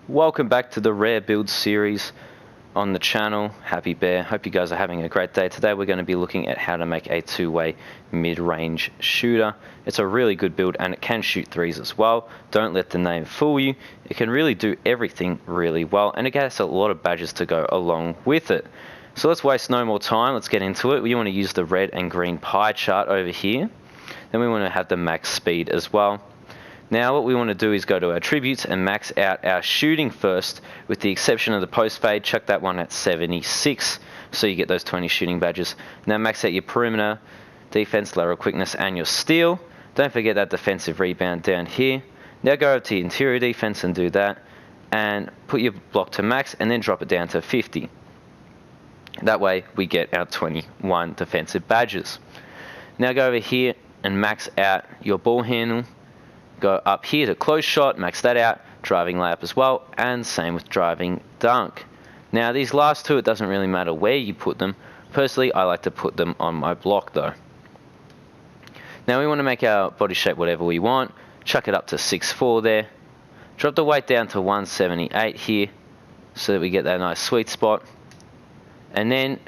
Welcome back to the Rare Build series on the channel. Happy Bear. Hope you guys are having a great day. Today we're going to be looking at how to make a two-way mid-range shooter. It's a really good build and it can shoot threes as well. Don't let the name fool you. It can really do everything really well and it has a lot of badges to go along with it. So let's waste no more time. Let's get into it. We want to use the red and green pie chart over here. Then we want to have the max speed as well. Now what we want to do is go to our attributes and max out our shooting first, with the exception of the post fade. Chuck that one at 76 so you get those 20 shooting badges. Now max out your perimeter, defense, lateral quickness and your steal. Don't forget that defensive rebound down here. Now go over to your interior defense and do that, and put your block to max and then drop it down to 50. That way we get our 21 defensive badges. Now go over here and max out your ball handle. Go up here to close shot, max that out, driving layup as well, and same with driving dunk. Now these last two, it doesn't really matter where you put them. Personally, I like to put them on my block though. Now we want to make our body shape whatever we want. Chuck it up to 6'4" there. Drop the weight down to 178 here so that we get that nice sweet spot. And then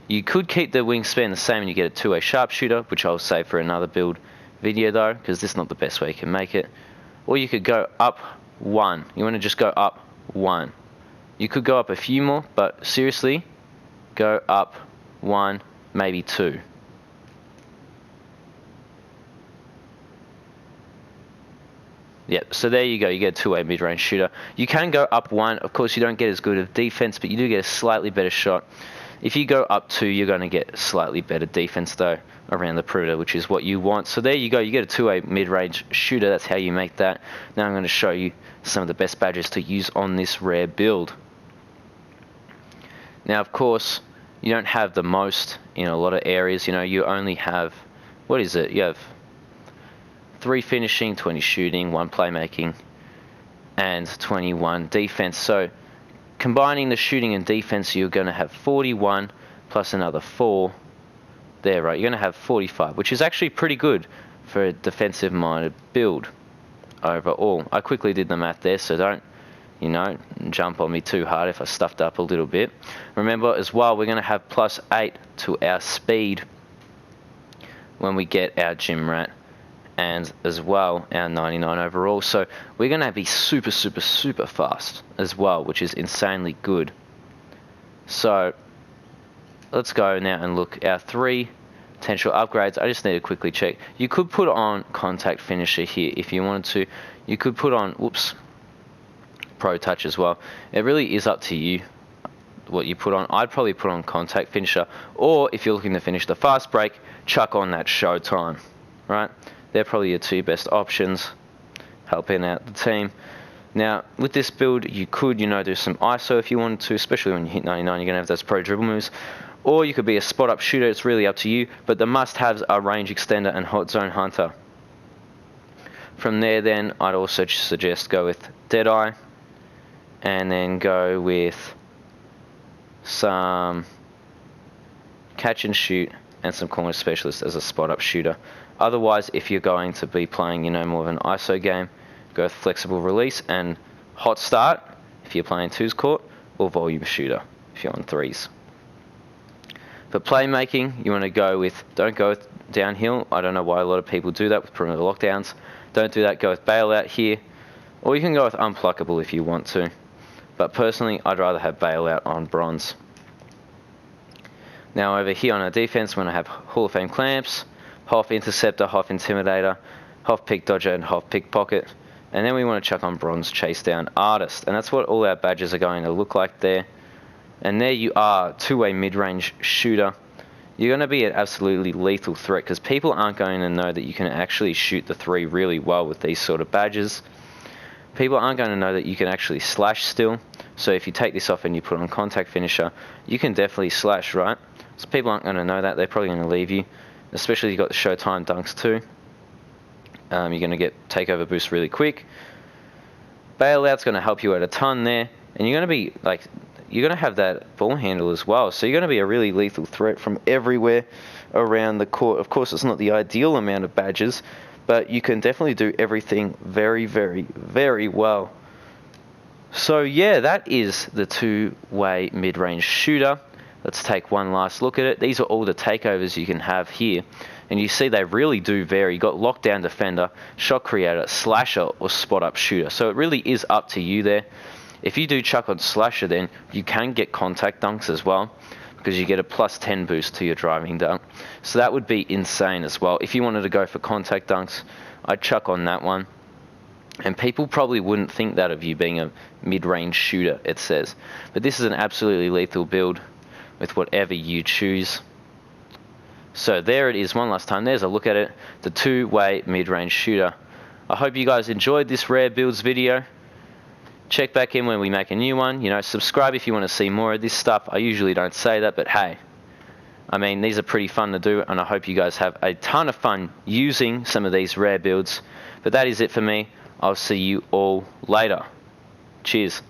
you could keep the wingspan the same and you get a two-way sharpshooter, which I'll save for another build video though, because this is not the best way you can make it. Or you could go up one. You want to just go up one. You could go up a few more, but seriously, go up one, maybe two. Yep, so there you go, you get a two-way mid-range shooter. You can go up one. Of course, you don't get as good of defense, but you do get a slightly better shot. If you go up two, you're going to get slightly better defense though around the perimeter, which is what you want. So there you go, you get a two-way mid-range shooter. That's how you make that. Now I'm going to show you some of the best badges to use on this rare build. Now of course, you don't have the most in a lot of areas. You know, you only have, what is it? You have 3 finishing, 20 shooting, 1 playmaking, and 21 defense. So combining the shooting and defense, you're going to have 41 plus another 4 there, right? You're going to have 45, which is actually pretty good for a defensive-minded build overall. I quickly did the math there, so don't, you know, jump on me too hard if I stuffed up a little bit. Remember as well, we're going to have +8 to our speed when we get our gym rat, and as well our 99 overall. So we're going to be super fast as well, which is insanely good. So let's go now and look our 3 potential upgrades. I just need to quickly check. You could put on contact finisher here if you wanted to. You could put on, whoops, pro touch as well. It really is up to you what you put on. I'd probably put on contact finisher, or if you're looking to finish the fast break, chuck on that showtime, right? They're probably your 2 best options, helping out the team. Now, with this build, you could, you know, do some ISO if you wanted to, especially when you hit 99, you're going to have those pro dribble moves. Or you could be a spot-up shooter, it's really up to you, but the must-haves are range extender and hot zone hunter. From there, then, I'd also suggest go with Deadeye, and then go with some catch and shoot, and some corner specialist as a spot-up shooter. Otherwise, if you're going to be playing, you know, more of an ISO game, go with flexible release and hot start if you're playing 2s court, or volume shooter if you're on 3s. For playmaking, you want to go with, don't go with downhill. I don't know why a lot of people do that with perimeter lockdowns. Don't do that. Go with bailout here, or you can go with unpluckable if you want to. But personally, I'd rather have bailout on bronze. Now over here on our defense, we're going to have Hall of Fame clamps, Hoff interceptor, Hoff intimidator, Hoff pick dodger, and Hoff pickpocket. And then we want to chuck on bronze chase down artist. And that's what all our badges are going to look like there. And there you are, two-way mid-range shooter. You're going to be an absolutely lethal threat because people aren't going to know that you can actually shoot the 3 really well with these sort of badges. People aren't going to know that you can actually slash still. So if you take this off and you put on contact finisher, you can definitely slash, right? So people aren't going to know that. They're probably going to leave you, especially if you've got the Showtime dunks too. You're going to get takeover boost really quick. Bailout's going to help you out a ton there. And you're going to be like, you're going to have that ball handle as well. So you're going to be a really lethal threat from everywhere around the court. Of course, it's not the ideal amount of badges, but you can definitely do everything very, very, very well So yeah, that is the two-way mid-range shooter. Let's take one last look at it. These are all the takeovers you can have here. And you see they really do vary. You've got lockdown defender, shot creator, slasher, or spot-up shooter. So it really is up to you there. If you do chuck on slasher, then you can get contact dunks as well, because you get a plus 10 boost to your driving dunk. So that would be insane as well. If you wanted to go for contact dunks, I'd chuck on that one. And people probably wouldn't think that of you being a mid-range shooter, it says. But this is an absolutely lethal build with whatever you choose. So there it is one last time. There's a look at it. The two-way mid-range shooter. I hope you guys enjoyed this rare builds video. Check back in when we make a new one. You know, subscribe if you want to see more of this stuff. I usually don't say that, but hey. I mean, these are pretty fun to do, and I hope you guys have a ton of fun using some of these rare builds. But that is it for me. I'll see you all later. Cheers.